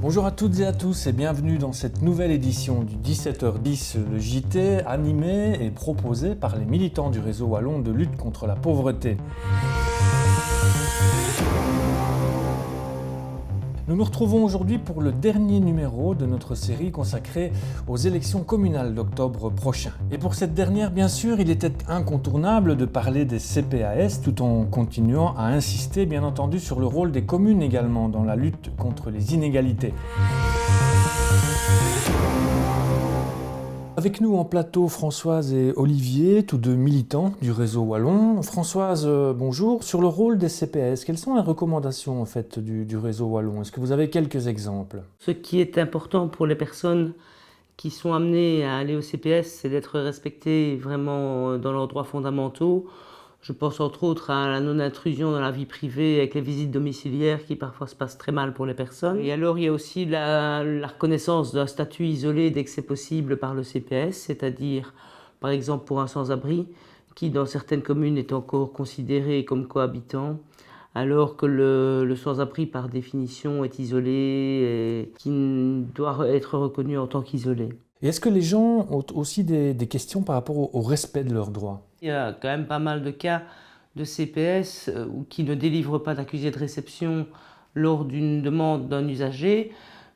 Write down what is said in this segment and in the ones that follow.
Bonjour à toutes et à tous et bienvenue dans cette nouvelle édition du 17h10, le JT, animé et proposé par les militants du réseau wallon de lutte contre la pauvreté. Nous nous retrouvons aujourd'hui pour le dernier numéro de notre série consacrée aux élections communales d'octobre prochain. Et pour cette dernière, bien sûr, il était incontournable de parler des CPAS tout en continuant à insister, bien entendu, sur le rôle des communes également dans la lutte contre les inégalités. Avec nous en plateau, Françoise et Olivier, tous deux militants du réseau wallon. Françoise, bonjour. Sur le rôle des CPAS, quelles sont les recommandations en fait du réseau wallon? Est-ce que vous avez quelques exemples? Ce qui est important pour les personnes qui sont amenées à aller au CPS, c'est d'être respectées vraiment dans leurs droits fondamentaux. Je pense entre autres à la non-intrusion dans la vie privée avec les visites domiciliaires qui parfois se passent très mal pour les personnes. Et alors il y a aussi la reconnaissance d'un statut isolé dès que c'est possible par le CPS, c'est-à-dire par exemple pour un sans-abri qui dans certaines communes est encore considéré comme cohabitant, alors que le sans-abri par définition est isolé et qui doit être reconnu en tant qu'isolé. Et est-ce que les gens ont aussi des questions par rapport au respect de leurs droits? Il y a quand même pas mal de cas de CPS qui ne délivrent pas d'accusé de réception lors d'une demande d'un usager.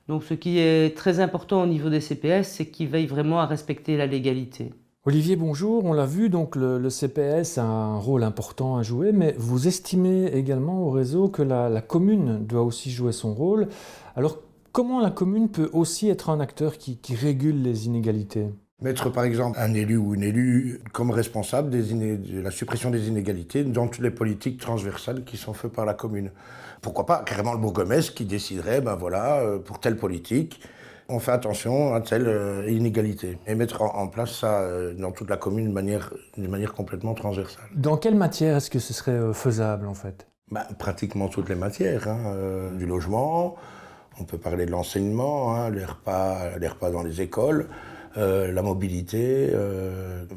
Donc ce qui est très important au niveau des CPS, c'est qu'ils veillent vraiment à respecter la légalité. Olivier, bonjour. On l'a vu, donc le CPS a un rôle important à jouer, mais vous estimez également au réseau que la commune doit aussi jouer son rôle. Alors, comment la commune peut aussi être un acteur qui régule les inégalités? Mettre par exemple un élu ou une élue comme responsable de la suppression des inégalités dans toutes les politiques transversales qui sont faites par la commune. Pourquoi pas carrément le bourgmestre qui déciderait, pour telle politique, on fait attention à telle inégalité. Et mettre en place ça dans toute la commune de manière complètement transversale. Dans quelle matière est-ce que ce serait faisable en fait? Pratiquement toutes les matières, du logement, on peut parler de l'enseignement, les repas dans les écoles, la mobilité,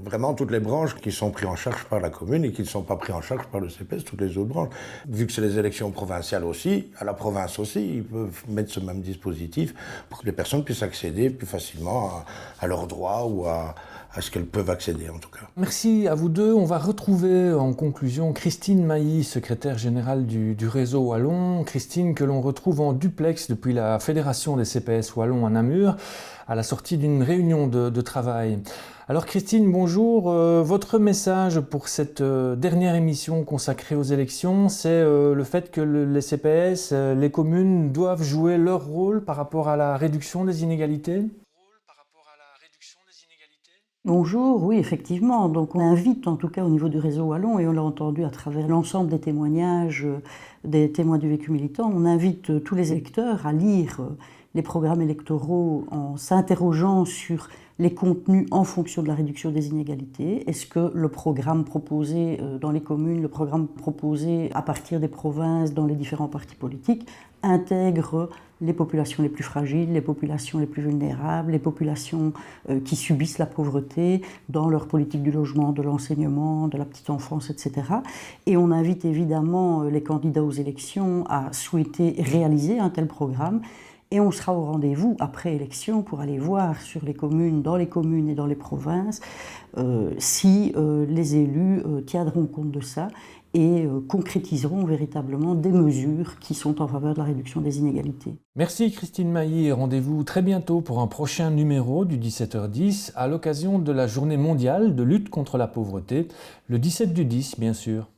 vraiment toutes les branches qui sont prises en charge par la commune et qui ne sont pas prises en charge par le CPS, toutes les autres branches. Vu que c'est les élections provinciales aussi, à la province aussi, ils peuvent mettre ce même dispositif pour que les personnes puissent accéder plus facilement à leurs droits ou à ce qu'elles peuvent accéder en tout cas. Merci à vous deux. On va retrouver en conclusion Christine Mailly, secrétaire générale du réseau wallon. Christine que l'on retrouve en duplex depuis la Fédération des CPS wallons à Namur, à la sortie d'une réunion de travail. Alors Christine, bonjour. Votre message pour cette dernière émission consacrée aux élections, c'est le fait que les CPS, les communes doivent jouer leur rôle par rapport à la réduction des inégalités? Bonjour, oui, effectivement. Donc on invite en tout cas au niveau du réseau wallon, et on l'a entendu à travers l'ensemble des témoignages des témoins du vécu militant, on invite tous les électeurs à lire les programmes électoraux en s'interrogeant sur les contenus en fonction de la réduction des inégalités. Est-ce que le programme proposé dans les communes, le programme proposé à partir des provinces dans les différents partis politiques intègre les populations les plus fragiles, les populations les plus vulnérables, les populations qui subissent la pauvreté dans leur politique du logement, de l'enseignement, de la petite enfance, etc. Et on invite évidemment les candidats aux élections à souhaiter réaliser un tel programme. Et on sera au rendez-vous après élection pour aller voir sur les communes, dans les communes et dans les provinces, si les élus tiendront compte de ça et concrétiseront véritablement des mesures qui sont en faveur de la réduction des inégalités. Merci Christine Mailly et rendez-vous très bientôt pour un prochain numéro du 17h10 à l'occasion de la journée mondiale de lutte contre la pauvreté, le 17 du 10 bien sûr.